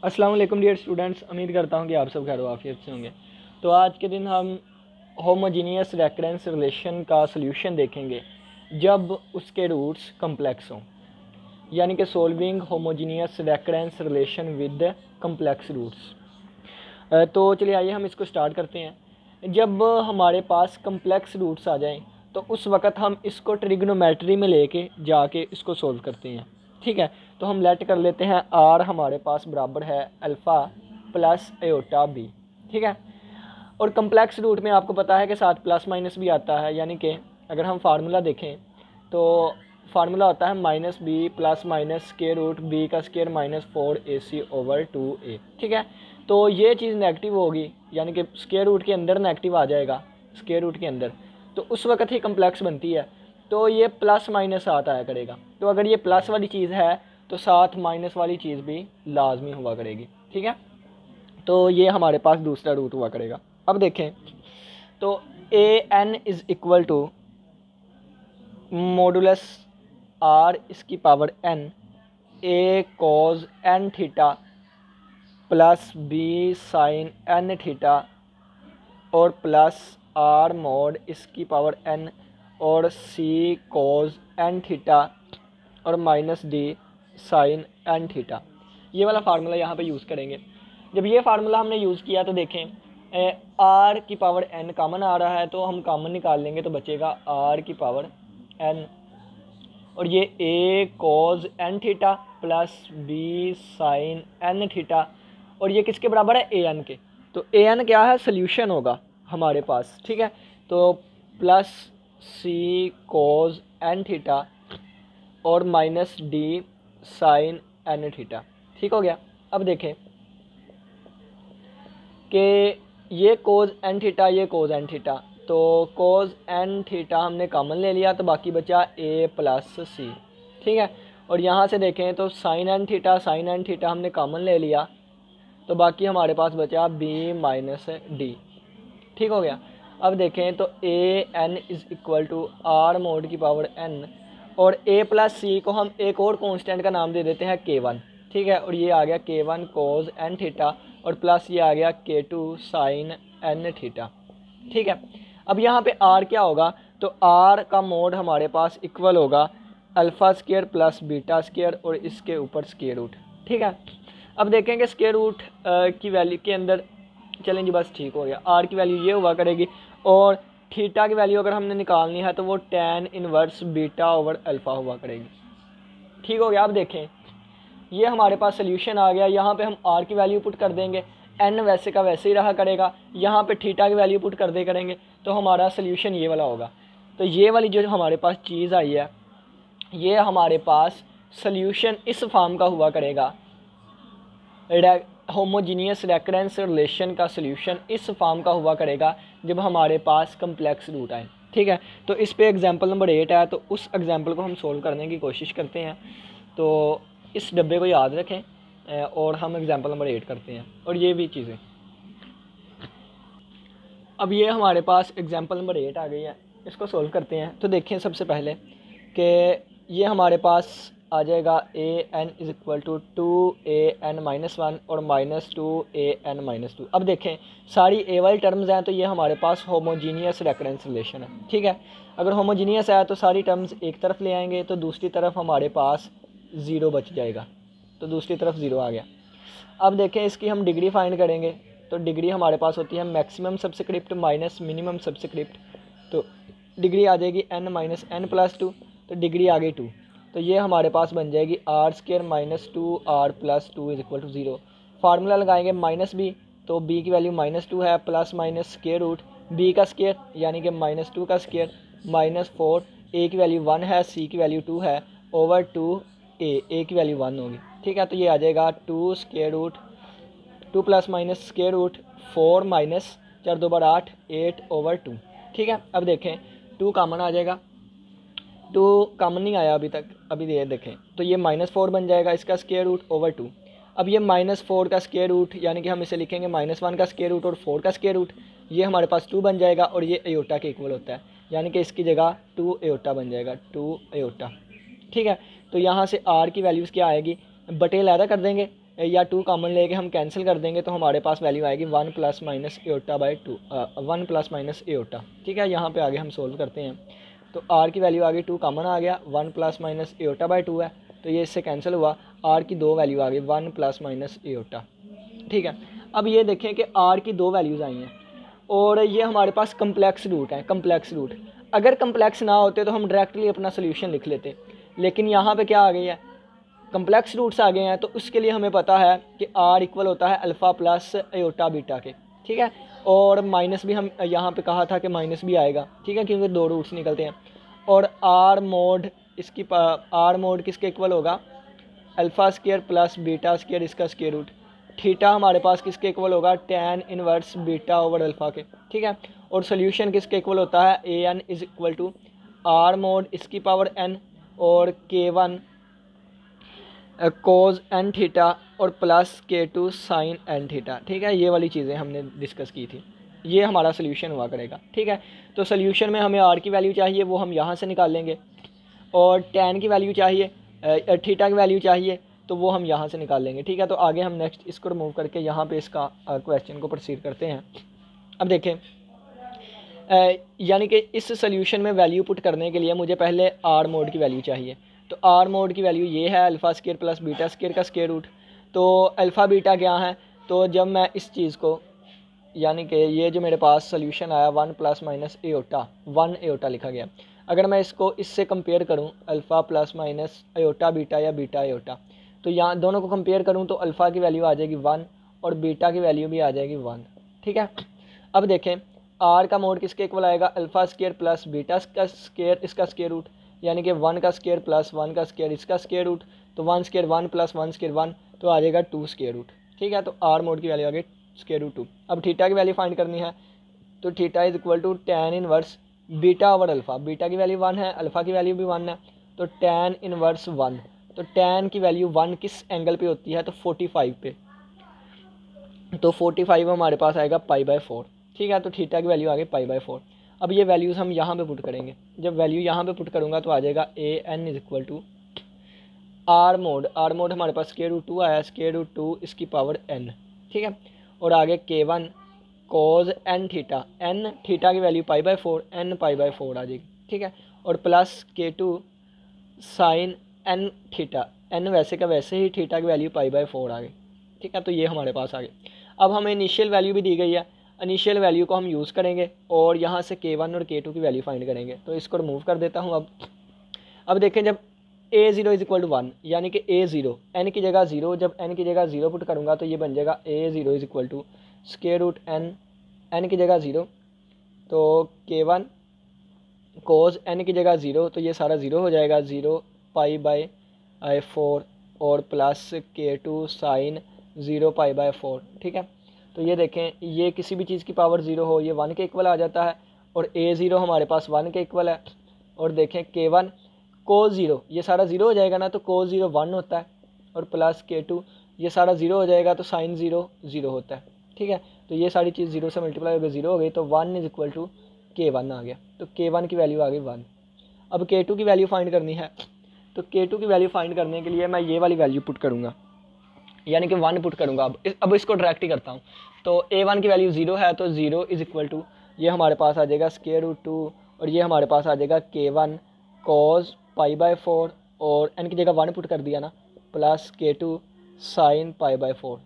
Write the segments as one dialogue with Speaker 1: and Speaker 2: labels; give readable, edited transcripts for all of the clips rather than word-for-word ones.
Speaker 1: अस्सलाम वालेकुम dear students, उम्मीद करता हूँ कि आप सब खैर आफियत से होंगे। तो आज के दिन हम होमोजीनियस रेकरेंस रिलेशन का सल्यूशन देखेंगे जब उसके रूट्स कम्प्लेक्स हों, यानी कि solving homogeneous recurrence relation with complex roots. तो चलिए आइए हम इसको स्टार्ट करते हैं। जब हमारे पास कम्प्लेक्स रूट्स आ जाएं तो उस वक़्त हम इसको ट्रिग्नोमेट्री में लेके जाके इसको सोल्व करते हैं। ठीक है, तो हम लेट कर लेते हैं आर हमारे पास बराबर है अल्फ़ा प्लस एयोटा बी। ठीक है, और कम्प्लेक्स रूट में आपको पता है कि साथ प्लस माइनस भी आता है, यानी कि अगर हम फार्मूला देखें तो फार्मूला होता है minus B plus minus square root B का स्क्वायर माइनस 4ac/2a। ठीक है, तो ये चीज़ नेगेटिव होगी, यानी कि स्क्वायर रूट के अंदर नेगेटिव आ जाएगा स्क्वायर रूट के अंदर, तो उस वक्त ही कम्प्लेक्स बनती है। तो ये प्लस माइनस साथ आया करेगा, तो अगर ये प्लस वाली चीज़ है तो साथ माइनस वाली चीज़ भी लाजमी हुआ करेगी। ठीक है, तो ये हमारे पास दूसरा रूट हुआ करेगा। अब देखें तो a n is equal to modulus r इसकी power n a cos N theta plus b sine N theta और प्लस आर मॉड इसकी पावर एन और सी कॉज एन थीटा और minus D sine N theta. ये वाला formula यहाँ पे use करेंगे। जब ये फार्मूला हमने यूज़ किया तो देखें आर की पावर एन कॉमन आ रहा है, तो हम कॉमन निकाल लेंगे तो बचेगा आर की पावर एन और ये a cos N theta plus b sine N theta और ये किसके बराबर है ए एन के। तो ए एन क्या है, सोल्यूशन होगा हमारे पास। ठीक है, तो plus C cos N theta और minus D sine N theta. ठीक हो गया। अब देखें कि ये कोज एन थीटा ये कोज एन थीटा, तो कोज एन थीटा हमने कॉमन ले लिया तो बाकी बचा ए प्लस सी। ठीक है, और यहाँ से देखें तो साइन एन थीटा हमने कॉमन ले लिया तो बाकी हमारे पास बचा बी माइनस डी। ठीक हो गया। अब देखें तो a n is equal to r mod की पावर एन और ए प्लस सी को हम एक और कांस्टेंट का नाम दे देते हैं k1। ठीक है, और ये आ गया k1 कोज एन थीटा और प्लस ये आ गया k2 साइन एन थीटा। ठीक है, अब यहाँ पे r क्या होगा, तो r का मोड हमारे पास इक्वल होगा alpha square plus beta square और इसके ऊपर स्क्वायर रूट। ठीक है, अब देखेंगे स्क्वायर रूट की वैल्यू के अंदर, चलें जी बस ठीक हो गया। आर की वैल्यू ये हुआ करेगी और थीटा की वैल्यू अगर हमने निकालनी है तो वो tan inverse beta over alpha हुआ करेगी। ठीक हो गया। अब देखें ये हमारे पास सोल्यूशन आ गया। यहाँ पे हम आर की वैल्यू पुट कर देंगे, एन वैसे का वैसे ही रहा करेगा, यहाँ पे थीटा की वैल्यू पुट कर दे करेंगे तो हमारा सोल्यूशन ये वाला होगा। तो ये वाली जो हमारे पास चीज़ आई है ये हमारे पास सोल्यूशन इस फॉर्म का हुआ करेगा। होमोजीनियस रेकरेंस रिलेशन का सोल्यूशन इस फॉर्म का हुआ करेगा जब हमारे पास कम्प्लेक्स रूट आए। ठीक है, तो इस पे एग्जांपल नंबर 8 है, तो उस एग्जांपल को हम सोल्व करने की कोशिश करते हैं। तो इस डब्बे को याद रखें और हम एग्जांपल नंबर 8 करते हैं और ये भी चीज़ें। अब ये हमारे पास एग्जांपल नंबर 8 आ गई है, इसको सोल्व करते हैं। तो देखें सबसे पहले कि ये हमारे पास आ जाएगा a n is equal to 2an-1 और -2an-2। अब देखें सारी ए वाली टर्म्स हैं तो ये हमारे पास होमोजीनियस रेकरेंस रिलेशन है। ठीक है, अगर होमोजीनियस है तो सारी टर्म्स एक तरफ ले आएंगे तो दूसरी तरफ हमारे पास ज़ीरो बच जाएगा, तो दूसरी तरफ ज़ीरो आ गया। अब देखें इसकी हम डिग्री फाइंड करेंगे तो डिग्री हमारे पास होती है maximum subscript minus minimum subscript, तो डिग्री आ जाएगी n माइनस एन प्लस 2, तो डिग्री आ गई 2। तो ये हमारे पास बन जाएगी R square minus 2r plus 2 is equal to 0। Formula लगाएंगे माइनस बी, तो b की वैल्यू -2 है plus minus square root b का स्क्र यानी कि -2 का स्क्र -4, a की वैल्यू 1 है c की वैल्यू 2 है ओवर 2a की वैल्यू 1 होगी। ठीक है, तो ये आ जाएगा 2 square root 2 plus minus square root 4 minus 4 2 बार 8 ओवर 2। ठीक है, अब देखें 2 कॉमन आ जाएगा, 2 कॉमन नहीं आया अभी तक, अभी ये देखें तो ये -4 बन जाएगा इसका स्क्वायर रूट ओवर 2। अब ये -4 का स्क्वायर रूट यानी कि हम इसे लिखेंगे -1 का स्क्वायर रूट और 4 का स्क्वायर रूट, ये हमारे पास 2 बन जाएगा और ये एयोटा के इक्वल होता है, यानी कि इसकी जगह 2 एयोटा बन जाएगा, 2 एयोटा। ठीक है, तो यहाँ से आर की वैल्यूज़ क्या आएगी, बटे लैदा कर देंगे या 2 कॉमन लेके हम कैंसिल कर देंगे तो हमारे पास वैल्यू आएगी 1 plus minus aorta by 2, 1 plus minus aorta. ठीक है, यहाँ पे आगे हम सोल्व करते हैं। तो आर की वैल्यू आ गई 2 कॉमन आ गया, 1 प्लस माइनस एओटा बाई 2 है तो ये इससे कैंसिल हुआ। आर की 2 वैल्यू आ गई 1 प्लस माइनस एओटा। ठीक है, अब ये देखें कि आर की 2 वैल्यूज़ आई हैं और ये हमारे पास कम्प्लेक्स रूट है, कम्प्लेक्स रूट। अगर कम्प्लेक्स ना होते तो हम डायरेक्टली अपना सोल्यूशन लिख लेते, लेकिन यहाँ पे क्या आ गई है, कम्प्लेक्स रूट्स आ गए हैं। तो उसके लिए हमें पता है कि आर इक्वल होता है अल्फ़ा प्लस एयोटा बीटा के। ठीक है, और माइनस भी हम यहाँ पे कहा था कि माइनस भी आएगा। ठीक है, क्योंकि 2 रूट्स निकलते हैं। और आर मोड आर मोड किसके इक्वल होगा, alpha square plus beta square इसका स्क्वायर रूट। थीटा हमारे पास किसके इक्वल होगा, tan inverse beta over alpha के। ठीक है, और सोल्यूशन किसके इक्वल होता है, a n is equal to r mod इसकी पावर n और k1 कोज एन थीटा और plus k2 sine N theta. ठीक है, ये वाली चीज़ें हमने डिस्कस की थी, ये हमारा सोल्यूशन हुआ करेगा। ठीक है, तो सोल्यूशन में हमें आर की वैल्यू चाहिए, वो हम यहाँ से निकाल लेंगे, और tan की वैल्यू चाहिए, थीटा की वैल्यू चाहिए, तो वो हम यहाँ से निकाल लेंगे। ठीक है, तो आगे हम नेक्स्ट इसको रिमूव करके यहाँ पे इसका क्वेश्चन को प्रोसीड करते हैं। अब देखें, यानी कि इस सोल्यूशन में वैल्यू पुट करने के लिए मुझे पहले आर मोड की वैल्यू चाहिए। तो आर मोड की वैल्यू ये है alpha square plus beta square का स्क्वायर रूट। तो अल्फ़ा बीटा क्या है, तो जब मैं इस चीज़ को, यानी कि ये जो मेरे पास सोल्यूशन आया 1 प्लस माइनस एओटा, 1 एओटा लिखा गया, अगर मैं इसको इससे कंपेयर करूं alpha plus minus aorta beta या बीटा एओटा, तो यहाँ दोनों को कंपेयर करूं तो अल्फ़ा की वैल्यू आ जाएगी 1 और बीटा की वैल्यू भी आ जाएगी 1। ठीक है, अब देखें आर का मोड किसके इक्वल आएगा, अल्फ़ा स्क्वायर प्लस बीटा का स्क्वायर इसका स्क्वायर रूट, यानी कि 1 का स्क्वायर प्लस 1 का स्क्वायर इसका स्क्वायर रूट। तो 1 स्क्वायर 1 प्लस 1 स्क्वायर 1, तो आ जाएगा 2 स्क्वायर रूट। ठीक है, तो आर मोड की वैल्यू आ गई स्क्वायर रूट 2। अब थीटा की वैल्यू फाइंड करनी है, तो theta is equal to tan inverse beta over alpha. Beta की वैल्यू 1 है, अल्फ़ा की वैल्यू भी 1 है, तो tan इनवर्स 1। तो tan की वैल्यू 1 किस एंगल पे होती है, तो 45 पे, तो 45 हमारे पास आएगा π/4। ठीक है, तो थीटा की वैल्यू आ गई π/4। अब ये वैल्यूज़ हम यहाँ पे पुट करेंगे, जब वैल्यू यहाँ पे पुट करूँगा तो आ जाएगा a n is equal to r mod हमारे पास स्क्वायर रूट 2 आया, स्क्वायर रूट 2 इसकी पावर n। ठीक है, और आगे k1 कोज एन थीटा की वैल्यू π/4, n π/4 आ जाएगी। ठीक है, और plus k2 sine N theta, n वैसे का वैसे ही, थीटा की वैल्यू π/4 आ गई। ठीक है, तो ये हमारे पास आ गई। अब हमें इनिशियल वैल्यू भी दी गई है, इनिशियल वैल्यू को हम यूज़ करेंगे और यहाँ से k1 और k2 की वैल्यू फाइंड करेंगे। तो इसको रिमूव कर देता हूँ। अब देखें, जब a0 इज इक्वल टू 1, यानी कि a0 n की जगह 0, जब n की जगह 0 पुट करूँगा तो ये बन जाएगा a0 is equal to square root n की जगह 0, तो k1 कोज n की जगह 0, तो ये सारा 0 हो जाएगा, 0 π/4 और प्लस k2 साइन 0 π/4। ठीक है, तो ये देखें, ये किसी भी चीज़ की पावर 0 हो ये 1 के इक्वल आ जाता है, और a0 हमारे पास 1 के इक्वल है। और देखें k1 कोज 0, ये सारा 0 हो जाएगा ना, तो कोज 0 1 होता है, और प्लस k2 ये सारा 0 हो जाएगा, तो साइन 0 0 होता है। ठीक है, तो ये सारी चीज़ 0 से मल्टीप्लाई हो गई 0 हो गई, तो 1 इज इक्वल टू k1 आ गया, तो k1 की वैल्यू आ गई 1। अब k2 की वैल्यू फाइंड करनी है, तो k2 की वैल्यू फाइंड करने के लिए मैं ये वाली वैल्यू पुट करूँगा, यानी कि 1 पुट करूँगा। अब इसको डायरेक्ट ही करता हूँ, तो a1 की वैल्यू 0 है, तो 0 इज इक्वल टू ये हमारे पास आ जाएगा स्क्वायर रूट 2, और ये हमारे पास आ जाएगा k1 कॉज π/4, और n की जगह 1 पुट कर दिया ना, प्लस k2 साइन π/4।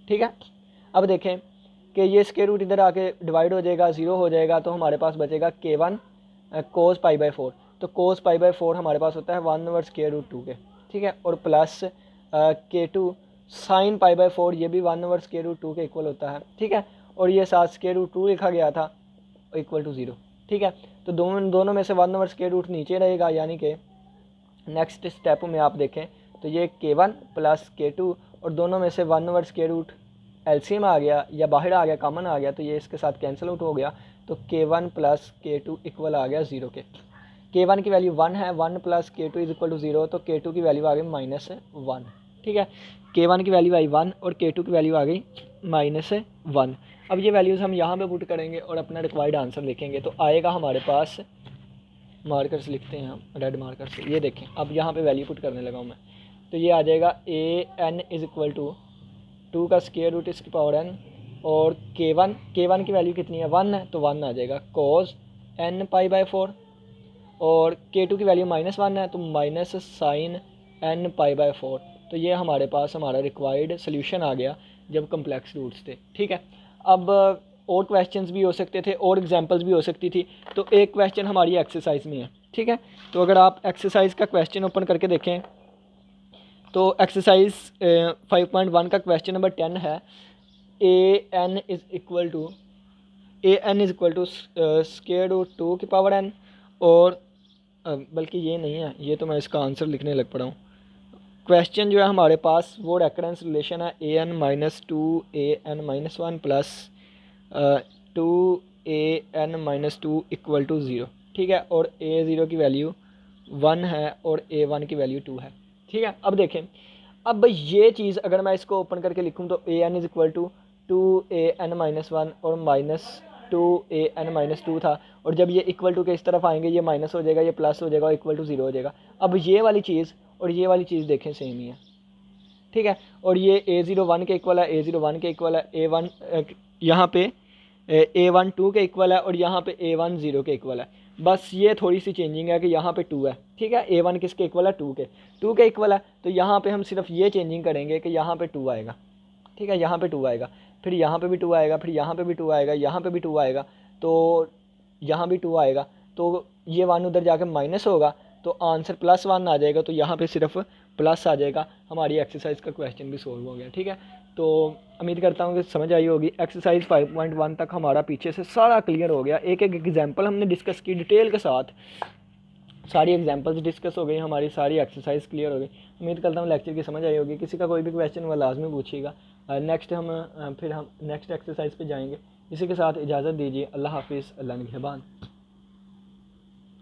Speaker 1: ठीक है, अब देखें कि ये स्क्वायर रूट इधर आके डिवाइड हो जाएगा, 0 हो जाएगा, तो हमारे पास बचेगा k1 कोज π/4। तो कोज π/4 हमारे पास होता है 1/, स्क्वायर रूट 2 के। ठीक है, और प्लस k2 साइन π/4, ये भी 1/, स्क्वायर रूट 2 के इक्वल होता है। ठीक है, और ये साथ स्क्वायर रूट 2 लिखा गया था इक्वल टू 0। ठीक है, तो दोनों में से 1/, स्क्वायर रूट नीचे रहेगा, यानी कि नेक्स्ट स्टेप में आप देखें तो ये k1 प्लस k2, और दोनों में से 1/, स्क्वायर रूट एलसीएम आ गया या बाहर आ गया, कॉमन आ गया, तो ये इसके साथ कैंसिल आउट हो गया, तो k1 प्लस k2 इक्वल आ गया 0 के। k1 की वैल्यू 1 है, 1 plus k2 is equal to 0, तो k2 की वैल्यू आ गई -1। ठीक है, k1 की वैल्यू आई 1 और k2 की वैल्यू आ गई -1। अब ये वैल्यूज़ हम यहाँ पे पुट करेंगे और अपना रिक्वायर्ड आंसर लिखेंगे, तो आएगा हमारे पास, मार्कर से लिखते हैं हम रेड मार्कर से, ये देखें, अब यहाँ पे वैल्यू पुट करने लगा हूँ मैं, तो ये आ जाएगा a n is equal to 2 का स्क्वायर रूट इसकी पावर n, और k1 की वैल्यू कितनी है 1 है तो 1 आ जाएगा cos n π/4, और k2 की वैल्यू -1 है तो माइनस साइन n π/4। तो ये हमारे पास हमारा रिक्वायर्ड सोल्यूशन आ गया जब कम्प्लेक्स रूट्स थे। ठीक है, अब और क्वेश्चंस भी हो सकते थे और एग्जांपल्स भी हो सकती थी। तो एक क्वेश्चन हमारी एक्सरसाइज में है। ठीक है, तो अगर आप एक्सरसाइज का क्वेश्चन ओपन करके देखें तो एक्सरसाइज 5.1 का क्वेश्चन नंबर 10 है a n is equal to square root 2 की पावर n, और बल्कि ये नहीं है, ये तो मैं इसका आंसर लिखने लग पड़ा हूँ। क्वेश्चन जो है हमारे पास वो रेकरेंस रिलेशन है a n minus 2 a n minus 1 plus 2 a n minus 2 equal to 0। ठीक है, और ए ज़ीरो की वैल्यू 1 है और ए 1 की वैल्यू 2 है। ठीक है, अब देखें, अब ये चीज़ अगर मैं इसको ओपन करके लिखूँ तो a n is equal to 2 a n minus 1 और माइनस 2 ए एन माइनस 2 था, और जब ये इक्वल टू के इस तरफ आएंगे ये माइनस हो जाएगा, ये प्लस हो जाएगा और इक्वल टू 0 हो जाएगा। अब ये वाली चीज़ और ये वाली चीज़ देखें सेम ही है। ठीक है, और ये A01 के इक्वल है, A01 के इक्वल है, A1 यहाँ पे A1 2 के इक्वल है और यहाँ पे A1 0 के इक्वल है। बस ये थोड़ी सी चेंजिंग है कि यहाँ पे 2 है। ठीक है, A1 किसके इक्वल है 2 के इक्वल है, तो यहाँ पे हम सिर्फ ये चेंजिंग करेंगे कि यहाँ पे 2 आएगा। ठीक है, यहाँ पे 2 आएगा, फिर यहाँ पे भी 2 आएगा, फिर यहाँ पे भी 2 आएगा, यहाँ पे भी 2 आएगा, तो यहाँ भी 2 आएगा, तो ये 1 उधर जाके माइनस होगा तो आंसर +1 आ जाएगा, तो यहाँ पे सिर्फ प्लस आ जाएगा। हमारी एक्सरसाइज का क्वेश्चन भी सोल्व हो गया। ठीक है, तो उम्मीद करता हूँ कि समझ आई होगी। एक्सरसाइज 5.1 तक हमारा पीछे से सारा क्लियर हो गया। एक एक एग्जांपल हमने डिस्कस की डिटेल के साथ, सारी एग्जांपल्स डिस्कस हो गई, हमारी सारी एक्सरसाइज क्लियर हो गई। उम्मीद करता हूँ लेक्चर की समझ आई होगी। किसी का कोई भी क्वेश्चन हुआ लाजमी पूछिएगा। नेक्स्ट हम नेक्स्ट एक्सरसाइज पे जाएंगे। इसी के साथ इजाज़त दीजिए। अल्लाह हाफिज़, अल्लाह निगहबान।